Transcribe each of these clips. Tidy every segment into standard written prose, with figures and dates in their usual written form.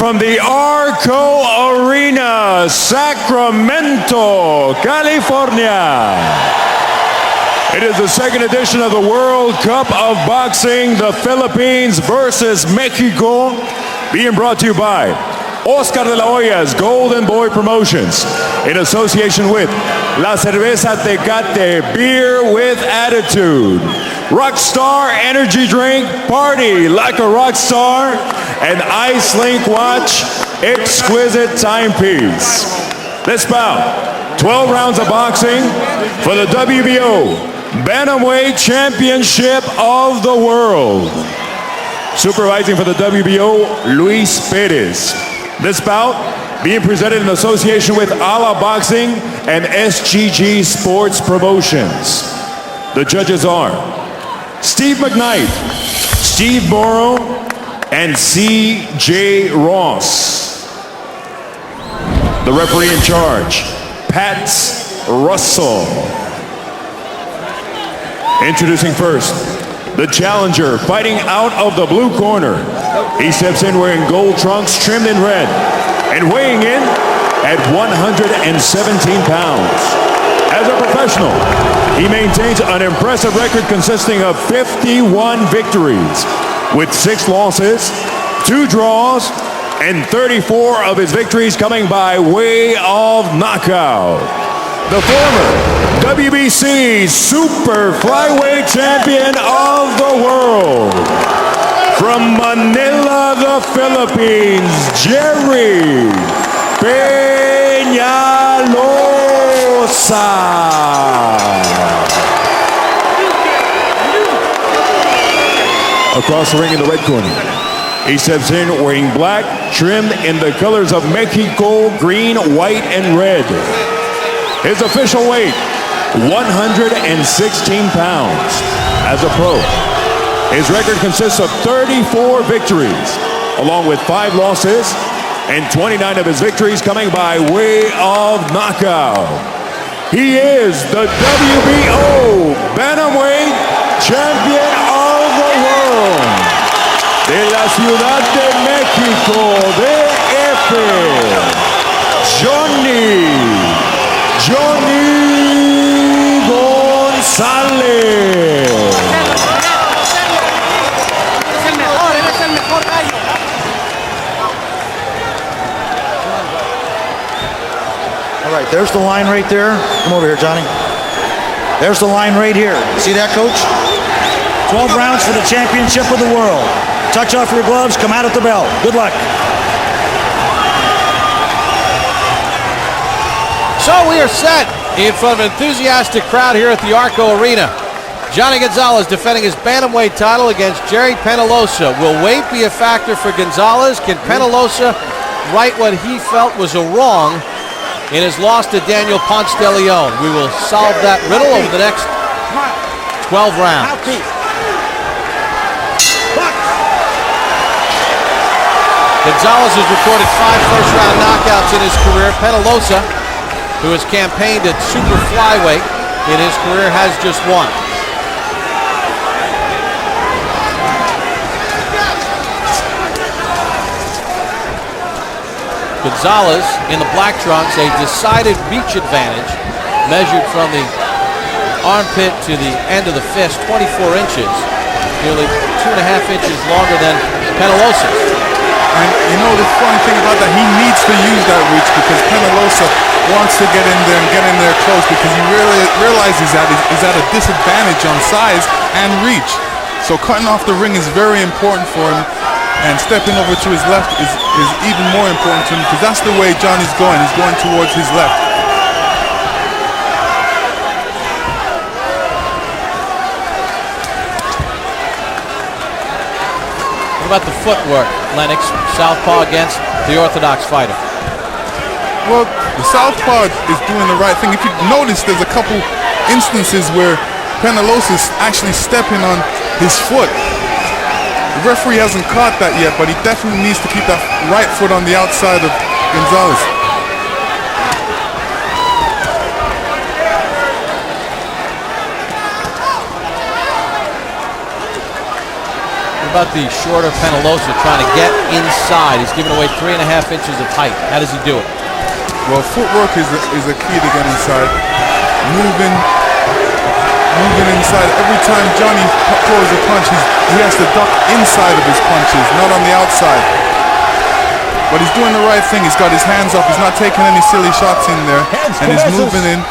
from the Arco Arena, Sacramento, California. It is the second edition of the World Cup of Boxing, the Philippines versus Mexico, being brought to you by Oscar de la Hoya's Golden Boy Promotions, in association with La Cerveza Tecate, beer with attitude, Rockstar Energy Drink, party like a rock star, and Ice Link Watch, exquisite timepiece. This bout, 12 rounds of boxing for the WBO Bantamweight Championship of the World. Supervising for the WBO, Luis Perez. This bout being presented in association with Ala Boxing and SGG Sports Promotions. The judges are Steve McKnight, Steve Morrow, and C.J. Ross. The referee in charge, Pat Russell. Introducing first, the challenger fighting out of the blue corner. He steps in wearing gold trunks trimmed in red and weighing in at 117 pounds. As a professional, he maintains an impressive record consisting of 51 victories with 6 losses, 2 draws, and 34 of his victories coming by way of knockout. The former WBC Super Flyweight Champion of the world. From Manila, the Philippines, Gerry Penalosa. Across the ring in the red corner, he steps in wearing black, trimmed in the colors of Mexico, green, white, and red. His official weight, 116 pounds. As a pro, his record consists of 34 victories, along with 5 losses, and 29 of his victories coming by way of knockout. He is the WBO Bantamweight Champion of the World. De la Ciudad de México, DF, Jhonny Gonzalez. All right, there's the line right there. Come over here, Johnny. There's the line right here. See that, Coach? 12 rounds for the championship of the world. Touch off your gloves, come out at the bell. Good luck. So we are set in front of an enthusiastic crowd here at the Arco Arena. Jhonny Gonzalez defending his bantamweight title against Gerry Penalosa. Will weight be a factor for Gonzalez? Can Penalosa right what he felt was a wrong in his loss to Daniel Ponce de Leon? We will solve that riddle over the next 12 rounds. Gonzalez has recorded 5 first-round knockouts in his career. Penalosa, who has campaigned at super flyweight in his career, has just 1. Gonzalez in the black trunks, a decided reach advantage, measured from the armpit to the end of the fist, 24 inches, nearly 2.5 inches longer than Penalosa's. And you know the funny thing about that, he needs to use that reach because Penalosa wants to get in there and get in there close because he really realizes that he's at a disadvantage on size and reach. So cutting off the ring is very important for him, and stepping over to his left is even more important to him because that's the way Johnny's going. He's going towards his left. What about the footwork, Lennox? Southpaw against the orthodox fighter. Well, the southpaw is doing the right thing. If you notice, there's a couple instances where Penalosa is actually stepping on his foot. The referee hasn't caught that yet, but he definitely needs to keep that right foot on the outside of Gonzalez. about the shorter Penalosa trying to get inside? He's giving away 3.5 inches of height. How does he do it? Well, footwork is a key to get inside. Moving inside. Every time Jhonny throws a punch, he has to duck inside of his punches, not on the outside. But he's doing the right thing. He's got his hands up. He's not taking any silly shots in there. And he's moving in.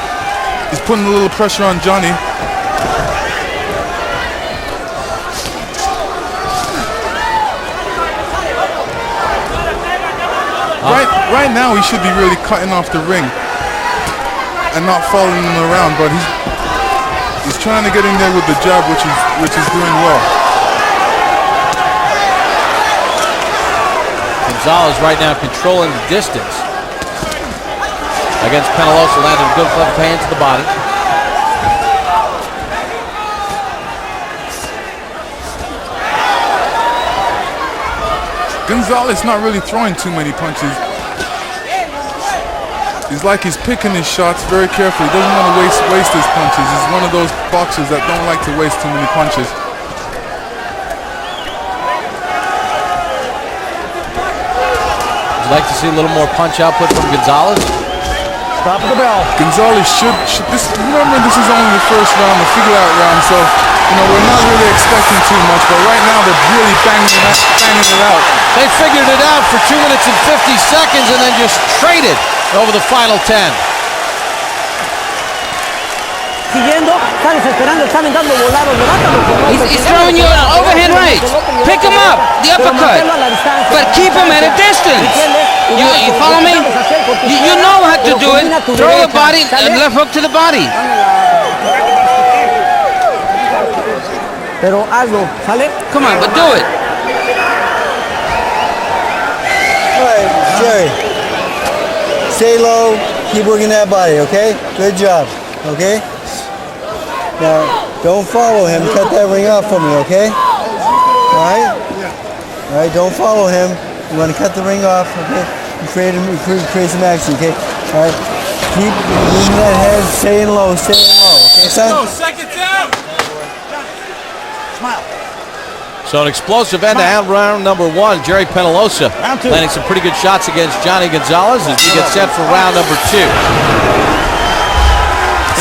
He's putting a little pressure on Jhonny. Right now, he should be really cutting off the ring and not following him around. But he's trying to get in there with the jab, which is doing well. Gonzalez right now controlling the distance against Penalosa, landing a good left hand to the body. Gonzalez not really throwing too many punches. He's like he's picking his shots very carefully. He doesn't want to waste his punches. He's one of those boxers that don't like to waste too many punches. Would you like to see a little more punch output from Gonzalez? Stop the bell. Gonzalez should remember this is only the first round, the figure-out round, so we're not really expecting too much. But right now they're really banging it out. They figured it out for 2 minutes and 50 seconds and then just traded over the final 10. Siguiendo, está desesperando, está aventando volados, He's throwing you an overhand right. Pick him up, the uppercut, but keep him at a distance. You follow me? You know how to do it. Throw a body, a left hook to the body. Pero hazlo, ¿sale? Come on, but do it. All right, Gerry. Stay low, keep working that body, okay? Good job, okay? Now, don't follow him, cut that ring off for me, okay? All right? All right, don't follow him. You want to cut the ring off, okay? Create some action, okay? All right? Keep moving that head, staying low, okay, son? So an explosive end to end round number 1. Gerry Penalosa landing some pretty good shots against Jhonny Gonzalez as we get set for round number 2.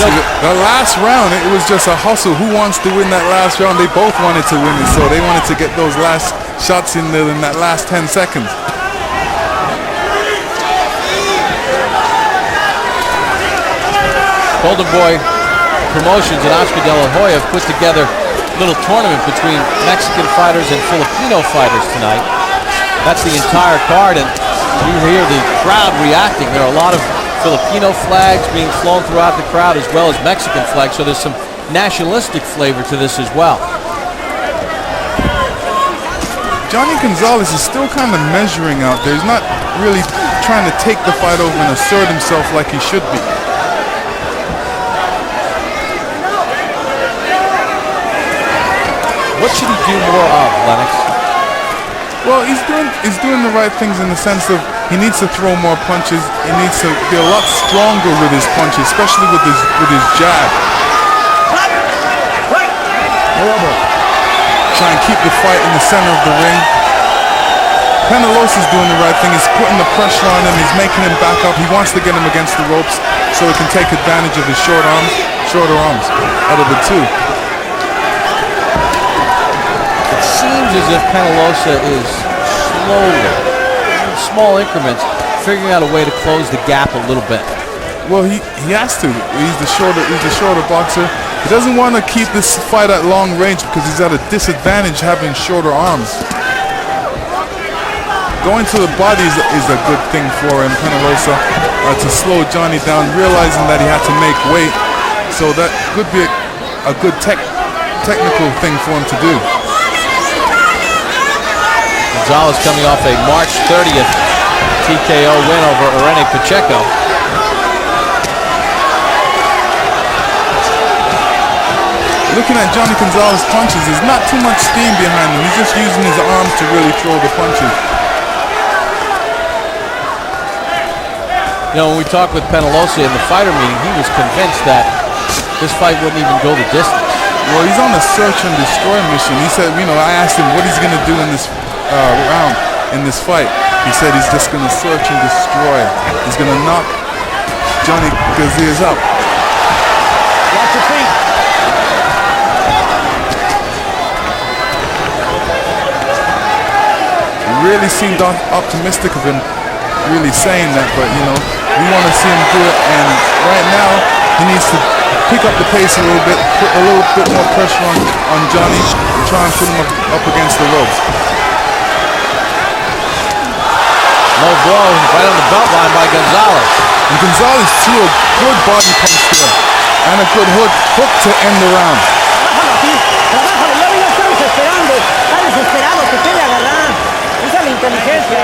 The last round, it was just a hustle. Who wants to win that last round? They both wanted to win it, so they wanted to get those last shots in there in that last 10 seconds. Golden Boy Promotions and Oscar De La Hoya have put together a little tournament between Mexican fighters and Filipino fighters tonight. That's the entire card, and you hear the crowd reacting. There are a lot of Filipino flags being flown throughout the crowd as well as Mexican flags, so there's some nationalistic flavor to this as well. Jhonny Gonzalez is still kind of measuring out there. He's not really trying to take the fight over and assert himself like he should be. What should he do more of, Lennox? Well, he's doing the right things in the sense of he needs to throw more punches. He needs to be a lot stronger with his punches, especially with his jab. Try and keep the fight in the center of the ring. Penalosa's doing the right thing. He's putting the pressure on him. He's making him back up. He wants to get him against the ropes so he can take advantage of his shorter arms out of the two. It seems as if Penalosa is slowly, in small increments, figuring out a way to close the gap a little bit. Well, he has to. He's the shorter boxer. He doesn't want to keep this fight at long range because he's at a disadvantage having shorter arms. Going to the body is a good thing for him, Penalosa, to slow Jhonny down, realizing that he had to make weight. So that could be a good technical thing for him to do. Gonzalez coming off a March 30th TKO win over Irene Pacheco. Looking at Jhonny Gonzalez's punches, there's not too much steam behind him. He's just using his arms to really throw the punches. When we talked with Penalosa in the fighter meeting, he was convinced that this fight wouldn't even go the distance. Well, he's on a search and destroy mission. He said, I asked him what he's going to do in this round, in this fight. He said he's just going to search and destroy. He's going to knock Jhonny Gonzalez up. Watch your feet. He really seemed optimistic of him, really saying that, but we want to see him do it, and right now he needs to pick up the pace a little bit, put a little bit more pressure on Jhonny, and try and put him up against the ropes. Low blow right on the belt line by Gonzalez. And Gonzalez threw a good body punch there, and a good hook to end the round. Trabájalo, ya venía, está desesperando. Está desesperado, que quiere agarrar. Esa es la inteligencia.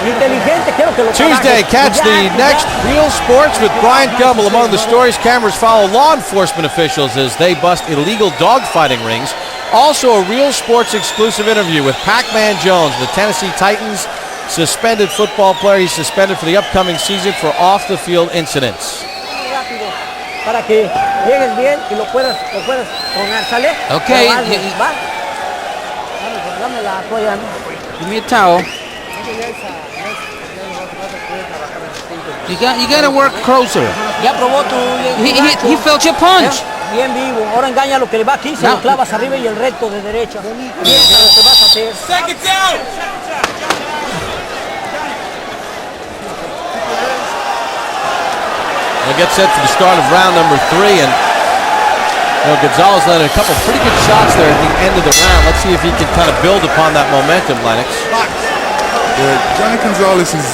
Inteligente, quiero que lo Tuesday, trabajes. catch the next Real Sports with Brian Gumbel. Among the stories, cameras follow law enforcement officials as they bust illegal dogfighting rings. Also a Real Sports exclusive interview with Pac-Man Jones, the Tennessee Titans suspended football player. He's suspended for the upcoming season for off-the-field incidents. Rápido, para que llegues bien y lo puedas poner, ¿sale? Okay. Va. Dame la toalla. Give me a towel. You got to work closer. Ya probó tu... He felt your punch. Bien vivo. Ahora engaña lo que le va aquí, se lo clavas arriba y el recto de derecha. Piensa lo que vas a hacer. Second down. We'll get set for the start of round number 3, and Gonzalez landed a couple pretty good shots there at the end of the round. Let's see if he can kind of build upon that momentum, Lennox. Jhonny Gonzalez is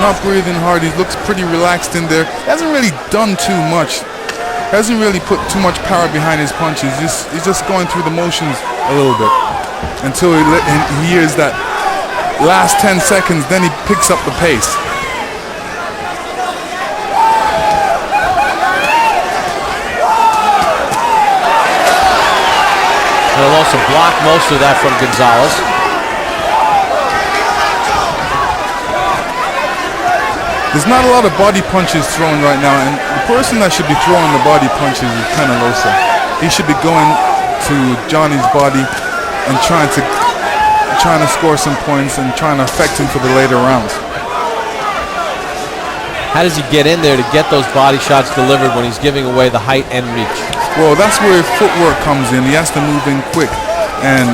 not breathing hard. He looks pretty relaxed in there. Hasn't really done too much. Hasn't really put too much power behind his punches. He's just going through the motions a little bit until he hears that last 10 seconds. Then he picks up the pace. He'll also block most of that from Gonzalez. There's not a lot of body punches thrown right now, and the person that should be throwing the body punches is Penalosa. He should be going to Jhonny's body and trying to score some points and trying to affect him for the later rounds. How does he get in there to get those body shots delivered when he's giving away the height and reach? Well, that's where footwork comes in. He has to move in quick, and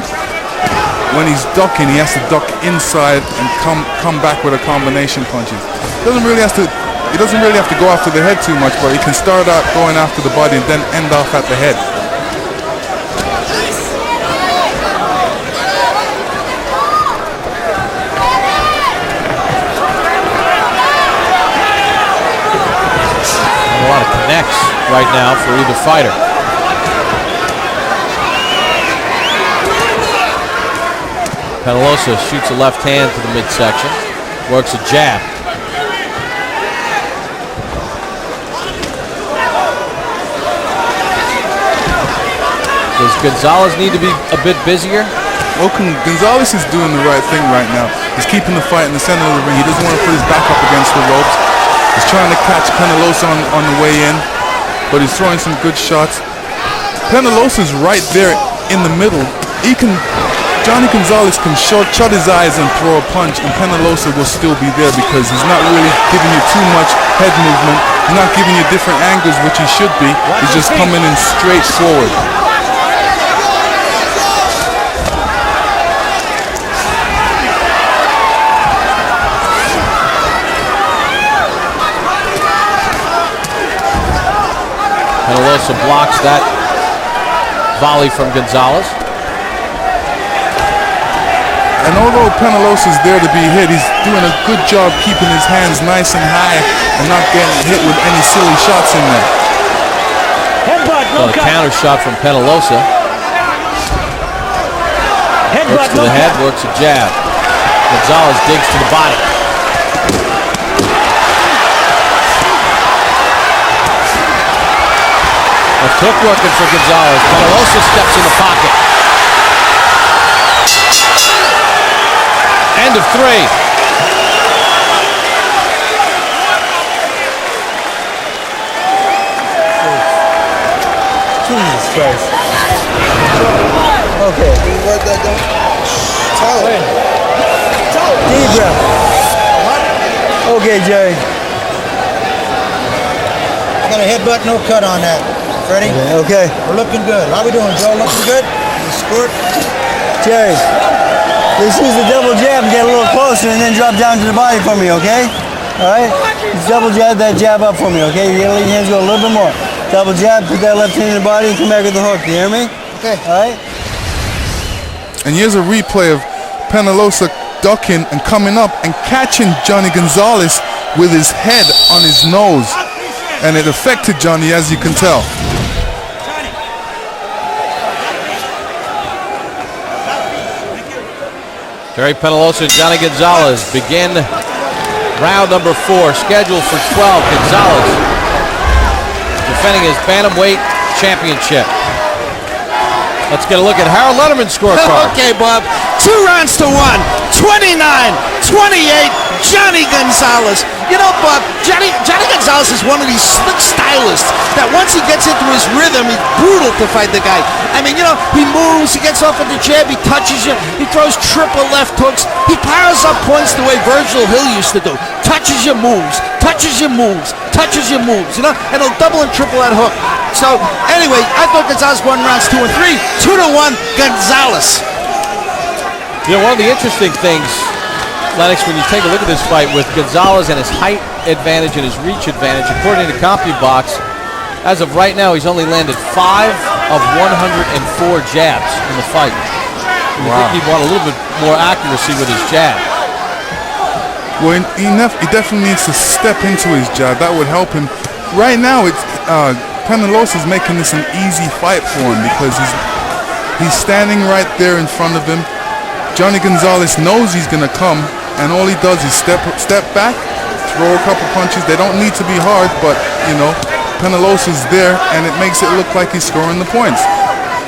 when he's ducking, he has to duck inside and come back with a combination punches. He doesn't really have to go after the head too much, but he can start out going after the body and then end off at the head. A lot of connects right now for either fighter. Penalosa shoots a left hand to the midsection, works a jab. Does Gonzalez need to be a bit busier? Well, Gonzalez is doing the right thing right now. He's keeping the fight in the center of the ring. He doesn't want to put his back up against the ropes. He's trying to catch Penalosa on the way in, but he's throwing some good shots. Penalosa's right there in the middle. Jhonny Gonzalez can shut his eyes and throw a punch, and Penalosa will still be there because he's not really giving you too much head movement. He's not giving you different angles, which he should be. He's just coming in straight forward. Penalosa blocks that volley from Gonzalez. And although Penalosa's there to be hit, he's doing a good job keeping his hands nice and high and not getting hit with any silly shots in there. Well, a counter shot from Penalosa. Works to the head, works a jab. Gonzalez digs to the body. Left hook working for Gonzalez. Penalosa steps in the pocket. End of 3. Jesus first. Okay. Deep breath. Okay, Jerry. I got a headbutt, no cut on that. Ready? Okay. We're looking good. How we doing, Joe? Looking good? You squirt? Jerry, let's use the double jab and get a little closer and then drop down to the body for me, okay? All right? Just double jab that jab up for me, okay? You're going to let your hands go a little bit more. Double jab, put that left hand in the body and come back with the hook. You hear me? Okay. All right? And here's a replay of Penalosa ducking and coming up and catching Jhonny Gonzalez with his head on his nose. And it affected Jhonny, as you can tell. Gerry Penalosa and Jhonny Gonzalez begin round number 4, scheduled for 12. Gonzalez defending his Bantamweight Championship. Let's get a look at Harold Letterman's scorecard. Okay, Bob. 2 rounds to 1. 29-28. Jhonny Gonzalez. You know, Bob, Jhonny Gonzalez is one of these slick stylists that once he gets into his rhythm, he's brutal to fight the guy. I mean, you know, he moves, he gets off with the jab, he touches you, he throws triple left hooks, he powers up points the way Virgil Hill used to do. Touches your moves, touches your moves, touches your moves, you know, and he'll double and triple that hook. So, anyway, I thought Gonzalez won rounds 2 and 3. 2-1, Gonzalez. You know, one of the interesting things, Lennox, when you take a look at this fight with Gonzalez and his height advantage and his reach advantage, according to CompuBox, as of right now, he's only landed 5 of 104 jabs in the fight. I think he'd want a little bit more accuracy with his jab. Well, he definitely needs to step into his jab. That would help him. Right now, it's Penalosa is making this an easy fight for him because he's standing right there in front of him. Jhonny Gonzalez knows he's going to come, and all he does is step back, throw a couple punches. They don't need to be hard, but, you know, Penalosa's there, and it makes it look like he's scoring the points.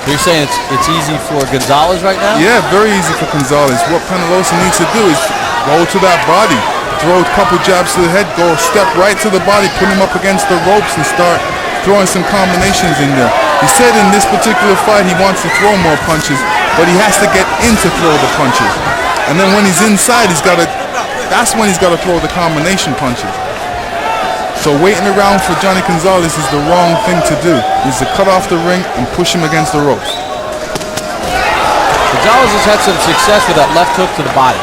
So you're saying it's easy for Gonzalez right now? Yeah, very easy for Gonzalez. What Penalosa needs to do is go to that body, throw a couple jabs to the head, go step right to the body, put him up against the ropes, and start throwing some combinations in there. He said in this particular fight he wants to throw more punches, but he has to get in to throw the punches. And then when he's inside, that's when he's got to throw the combination punches. So waiting around for Jhonny Gonzalez is the wrong thing to do. He's to cut off the ring and push him against the ropes. Gonzalez has had some success with that left hook to the body.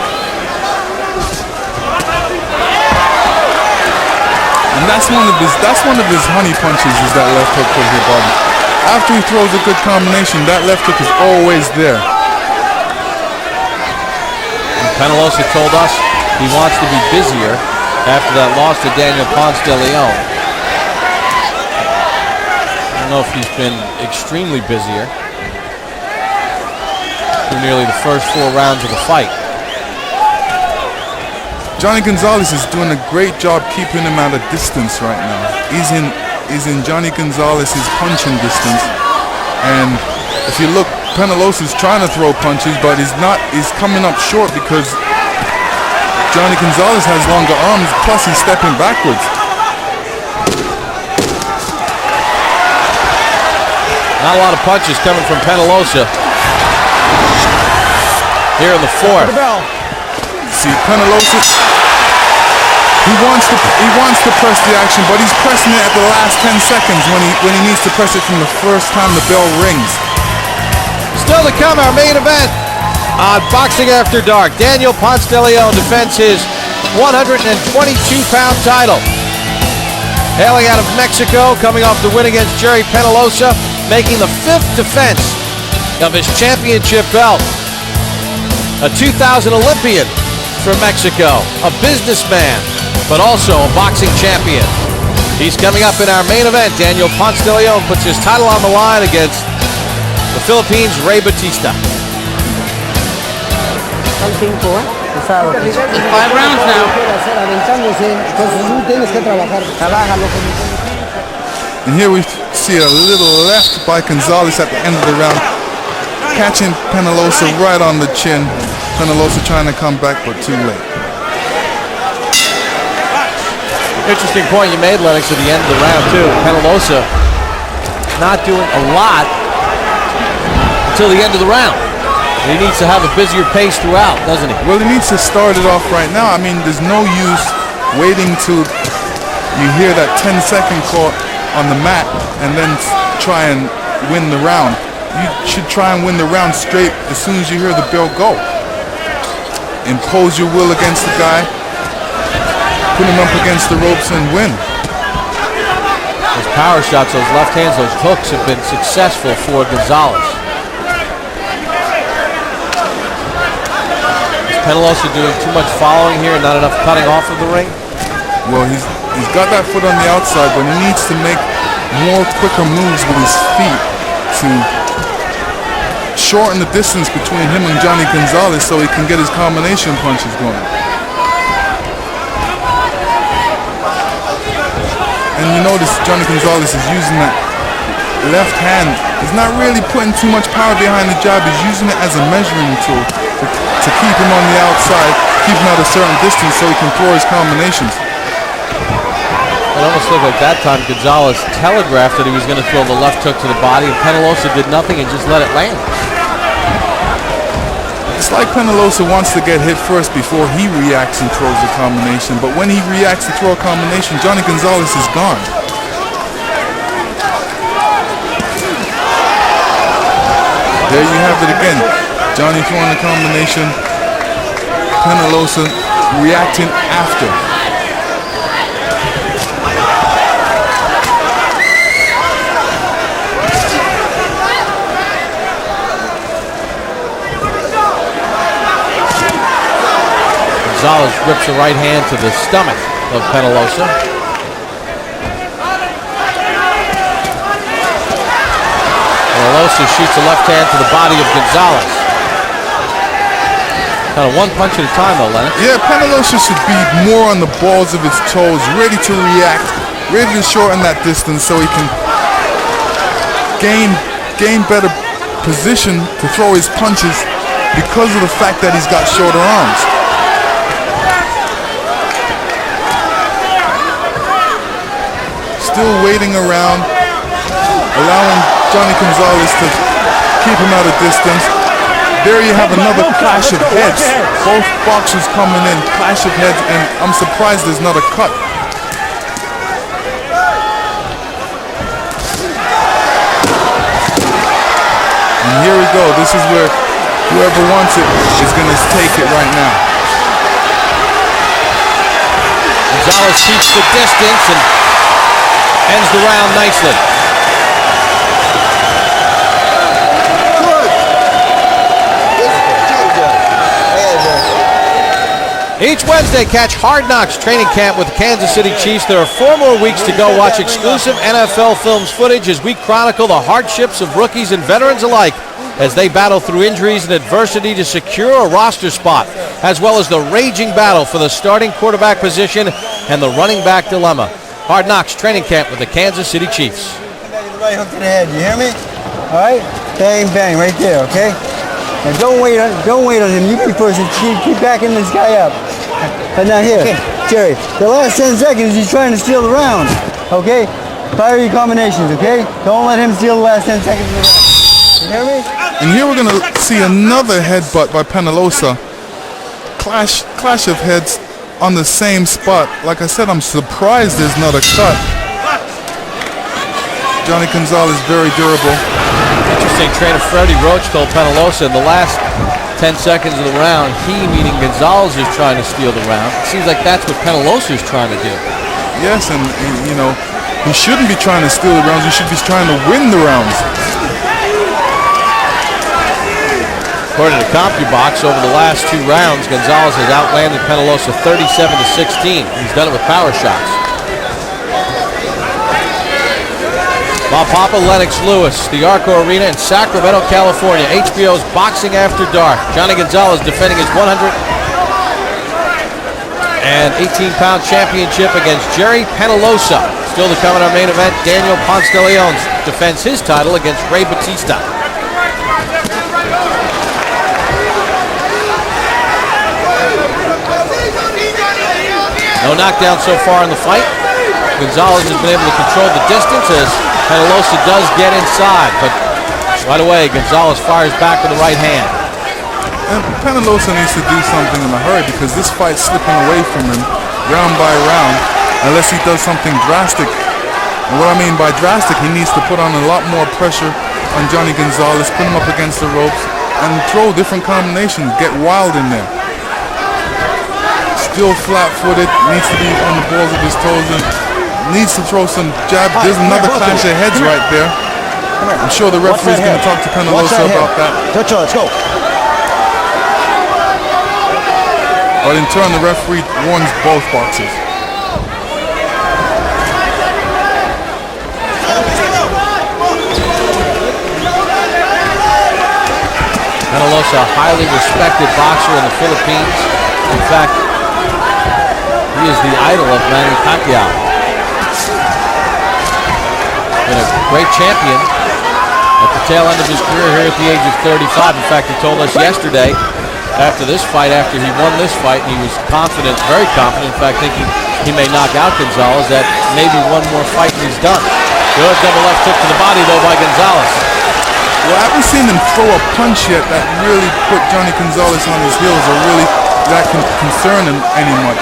And that's one of his honey punches, is that left hook to the body. After he throws a good combination, that left hook is always there. And Penalosa told us he wants to be busier after that loss to Daniel Ponce de Leon. I don't know if he's been extremely busier through nearly the first 4 rounds of the fight. Jhonny Gonzalez is doing a great job keeping him at a distance right now. He's in Jhonny Gonzalez's punching distance, and if you look, Penalosa's trying to throw punches, but he's coming up short because Jhonny Gonzalez has longer arms, plus he's stepping backwards. Not a lot of punches coming from Penalosa here in the 4th. See, Penalosa, he wants to press the action, but he's pressing it at the last 10 seconds when he needs to press it from the first time the bell rings. Still to come, our main event on Boxing After Dark. Daniel Ponce de Leon defends his 122-pound title. Hailing out of Mexico, coming off the win against Gerry Penalosa, making the 5th defense of his championship belt. A 2000 Olympian from Mexico, a businessman, but also a boxing champion. He's coming up in our main event. Daniel Ponce de Leon puts his title on the line against the Philippines' Ray Batista. 5 rounds now. And here we see a little left by Gonzalez at the end of the round, catching Penalosa right on the chin. Penalosa trying to come back, but too late. Interesting point you made, Lennox, at the end of the round, too. Penalosa not doing a lot until the end of the round. He needs to have a busier pace throughout, doesn't he? Well, he needs to start it off right now. I mean, there's no use waiting till you hear that 10-second call on the mat and then try and win the round. You should try and win the round straight as soon as you hear the bell go. Impose your will against the guy, put him up against the ropes and win. Those power shots, those left hands, those hooks have been successful for Gonzalez. Penalosa doing too much following here and not enough cutting off of the ring? Well, he's got that foot on the outside, but he needs to make more quicker moves with his feet to shorten the distance between him and Jhonny Gonzalez so he can get his combination punches going. And you notice Jhonny Gonzalez is using that left hand. He's not really putting too much power behind the jab. He's using it as a measuring tool to keep him on the outside, keep him at a certain distance so he can throw his combinations. It almost looked like that time Gonzalez telegraphed that he was going to throw the left hook to the body, and Penalosa did nothing and just let it land. It's like Penalosa wants to get hit first before he reacts and throws the combination, but when he reacts to throw a combination, Jhonny Gonzalez is gone. There you have it again. Jhonny throwing the combination, Penalosa reacting after. Gonzalez rips a right hand to the stomach of Penalosa. Penalosa shoots a left hand to the body of Gonzalez. Kind of one punch at a time though, Lennox. Yeah, Penalosa should be more on the balls of his toes, ready to react, ready to shorten that distance so he can gain better position to throw his punches because of the fact that he's got shorter arms. Still waiting around, allowing Jhonny Gonzalez to keep him at a distance. There you have another clash of heads. Both boxers coming in, clash of heads, and I'm surprised there's not a cut. And here we go. This is where whoever wants it is going to take it right now. Gonzalez keeps the distance and ends the round nicely. Each Wednesday, catch Hard Knocks training camp with the Kansas City Chiefs. There are 4 more weeks to go. Watch exclusive NFL Films footage as we chronicle the hardships of rookies and veterans alike as they battle through injuries and adversity to secure a roster spot, as well as the raging battle for the starting quarterback position and the running back dilemma. Hard Knocks training camp with the Kansas City Chiefs. Come back to the right hook to the head. You hear me? All right? Bang, bang, right there, okay? Now don't wait on him. You be pushing. Keep backing this guy up. But now here, Jerry, the last 10 seconds he's trying to steal the round, okay? Fire your combinations, okay? Don't let him steal the last 10 seconds of the round. You hear me? And here we're going to see another headbutt by Penalosa. Clash of heads on the same spot. Like I said, I'm surprised there's not a cut. Jhonny Gonzalez very durable. Interesting, trainer Freddie Roach told Penalosa in the last 10 seconds of the round, he, meaning Gonzalez, is trying to steal the round. It seems like that's what Penalosa is trying to do. Yes, and you know, he shouldn't be trying to steal the rounds. He should be trying to win the rounds. According to CompuBox, over the last 2 rounds, Gonzalez has outlanded Penalosa 37-16. He's done it with power shots. Bob Papa, Lennox Lewis, the Arco Arena in Sacramento, California. HBO's Boxing After Dark. Jhonny Gonzalez defending his 118-pound championship against Gerry Penalosa. Still to come in our main event, Daniel Ponce de Leon defends his title against Ray Batista. No knockdown so far in the fight. Gonzalez has been able to control the distance as Penalosa does get inside, but Right away, Gonzalez fires back with the right hand. And Penalosa needs to do something in a hurry because this fight's slipping away from him round by round unless he does something drastic. And what I mean by drastic, he needs to put on a lot more pressure on Jhonny Gonzalez, put him up against the ropes, and throw different combinations, get wild in there. Still flat-footed, needs to be on the balls of his toes, and needs to throw some jabs. There's another clash of heads right there. I'm sure the referee's going to talk to Penalosa about that. Let's go. But in turn, the referee warns both boxers. Penalosa, a highly respected boxer in the Philippines. In fact, he is the idol of Manny Pacquiao. Been a great champion at the tail end of his career here at the age of 35. In fact, he told us yesterday, after this fight, after he won this fight, and he was confident, very confident, in fact, thinking he may knock out Gonzalez, that maybe one more fight and he's done. Good double left hook to the body, though, by Gonzalez. Well, I haven't seen him throw a punch yet that really put Jhonny Gonzalez on his heels or really that can concern him any much.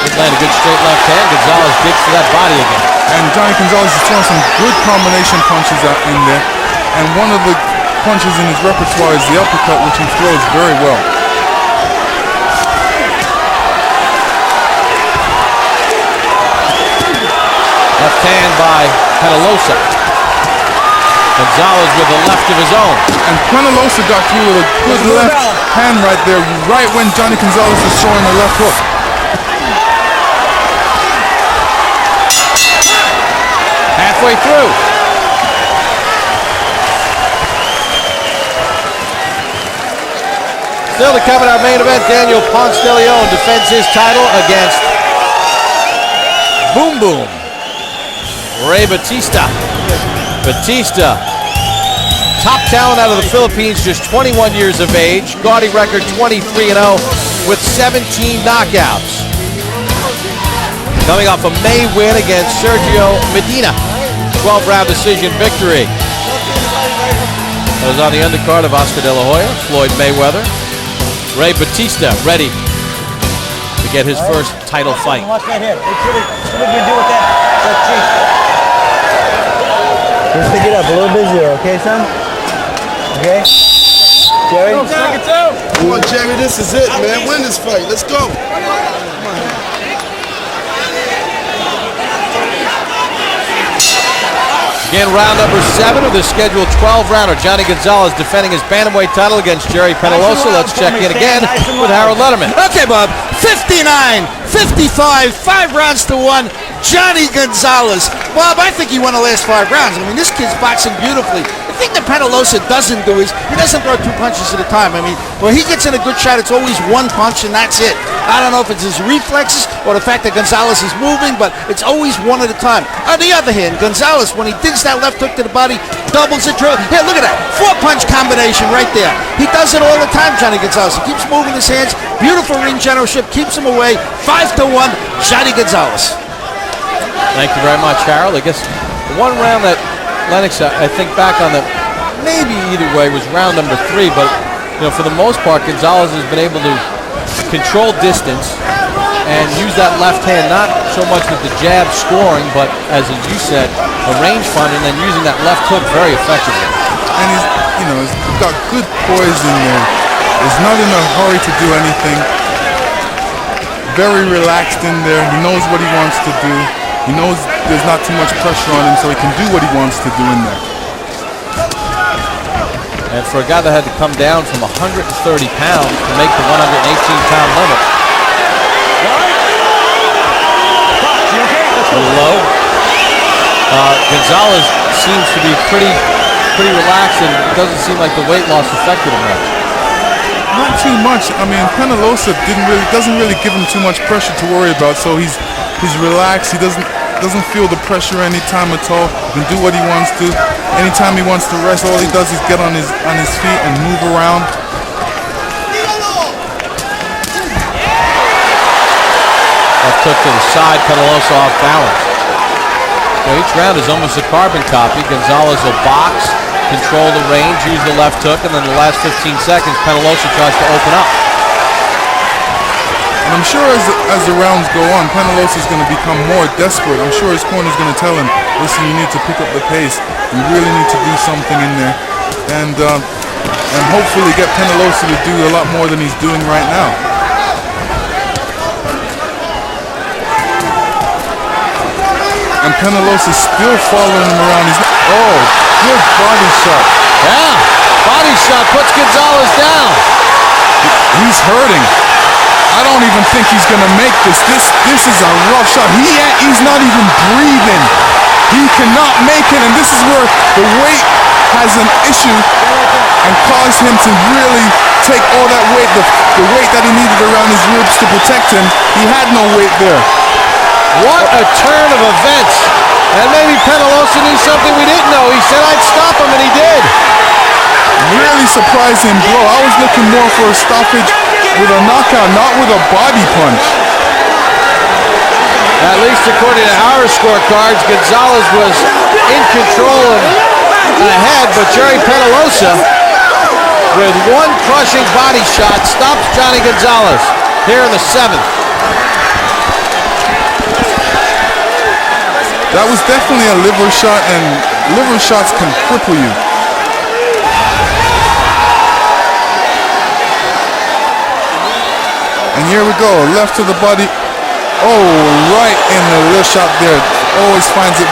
Did land a good straight left hand. Gonzalez digs for that body again. And Jhonny Gonzalez is throwing some good combination punches out in there. And one of the punches in his repertoire is the uppercut, which he throws very well. Left hand by Penalosa. Gonzalez with the left of his own. And Penalosa got through with a good left hand right there, right when Jhonny Gonzalez is throwing the left hook. Halfway through. Still to come in our main event, Daniel Ponce de Leon defends his title against Boom Boom Ray Batista. Batista, top talent out of the Philippines, just 21 years of age. Gaudy record 23-0 with 17 knockouts. Coming off a May win against Sergio Medina. 12-round decision victory. That was on the undercard of Oscar De La Hoya, Floyd Mayweather. Ray Batista ready to get his first title fight. Watch that head. See what you do with that cheek. Just pick it up a little bit zero, okay, son? Okay? Jerry? Come on, Jerry, this is it, man. Win this fight. Let's go. Again, round number 7 of the scheduled 12-rounder. Jhonny Gonzalez defending his bantamweight title against Gerry Penalosa. Let's check in again with Harold Letterman. Okay, Bob. 59-55, 5 rounds to 1. Jhonny Gonzalez. Bob, I think he won the last 5 rounds. I mean, this kid's boxing beautifully. The thing that Penalosa doesn't do is he doesn't throw 2 punches at a time. I mean, when he gets in a good shot, it's always 1 punch and that's it. I don't know if it's his reflexes or the fact that Gonzalez is moving, but it's always 1 at a time. On the other hand, Gonzalez, when he digs that left hook to the body, doubles it. Here, look at that. 4-punch combination right there. He does it all the time, Jhonny Gonzalez. He keeps moving his hands. Beautiful ring generalship. Keeps him away. 5-1, Jhonny Gonzalez. Thank you very much, Harold. I guess the one round that Lennox, I think back on the, maybe either way, was round number 3, but for the most part, Gonzalez has been able to control distance and use that left hand, not so much with the jab scoring, but as you said, a range finder, and then using that left hook very effectively. And he's got good poise in there. He's not in a hurry to do anything. Very relaxed in there. He knows what he wants to do. He knows there's not too much pressure on him, so he can do what he wants to do in there. And for a guy that had to come down from 130 pounds to make the 118-pound limit. A little low. Gonzalez seems to be pretty relaxed, and it doesn't seem like the weight loss affected him much. Not too much. I mean, Penalosa doesn't really give him too much pressure to worry about, so he's relaxed. He doesn't feel the pressure anytime at all. He can do what he wants to. Anytime he wants to rest, all he does is get on his feet and move around. That took to the side, Penalosa off balance. Well, each round is almost a carbon copy. Gonzalez will box, control the range, use the left hook, and then the last 15 seconds, Penalosa tries to open up. And I'm sure as the rounds go on, Penalosa is going to become more desperate. I'm sure his corner is going to tell him, listen, you need to pick up the pace. You really need to do something in there. And hopefully get Penalosa to do a lot more than he's doing right now. And Penalosa still following him around. Oh, good body shot. Yeah, body shot puts Gonzalez down. He's hurting. I don't even think he's going to make this. This is a rough shot. He's not even breathing. He cannot make it, and this is where the weight has an issue and caused him to really take all that weight, the weight that he needed around his ribs to protect him. He had no weight there. What a turn of events. And maybe Penalosa knew something we didn't know. He said I'd stop him, and he did. Really surprising blow. I was looking more for a stoppage with a knockout, not with a body punch. At least according to our scorecards, Gonzalez was in control and ahead, but Gerry Penalosa, with one crushing body shot, stops Jhonny Gonzalez here in the 7th. That was definitely a liver shot, and liver shots can cripple you. And here we go, left to the body. Oh, right in the left shot there. Always finds it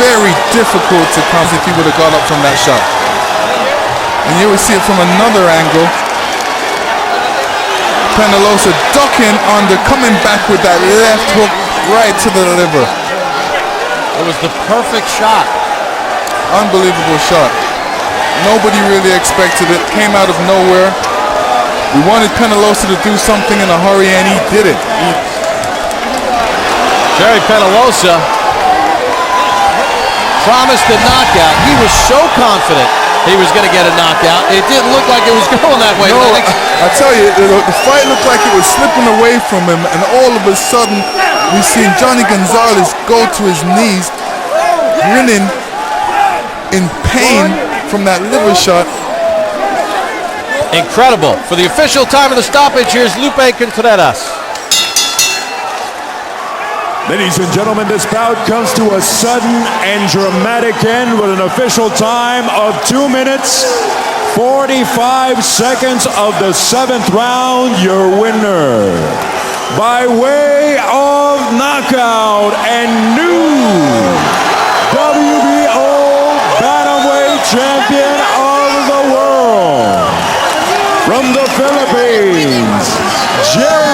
very difficult to come if he would have got up from that shot. And here we see it from another angle. Penalosa ducking under, coming back with that left hook right to the liver. It was the perfect shot. Unbelievable shot. Nobody really expected it. Came out of nowhere. We wanted Penalosa to do something in a hurry, and he did it. Gerry Penalosa promised a knockout. He was so confident he was going to get a knockout. It didn't look like it was going that way. No, I tell you, the fight looked like it was slipping away from him, and all of a sudden, we've seen Jhonny Gonzalez go to his knees, grinning in pain from that liver shot. Incredible. For the official time of the stoppage, here's Lupe Contreras. Ladies and gentlemen, this bout comes to a sudden and dramatic end with an official time of 2 minutes, 45 seconds of the 7th round. Your winner, by way of knockout and new WBO Bantamweight Champion of the World, from the Philippines, Gerry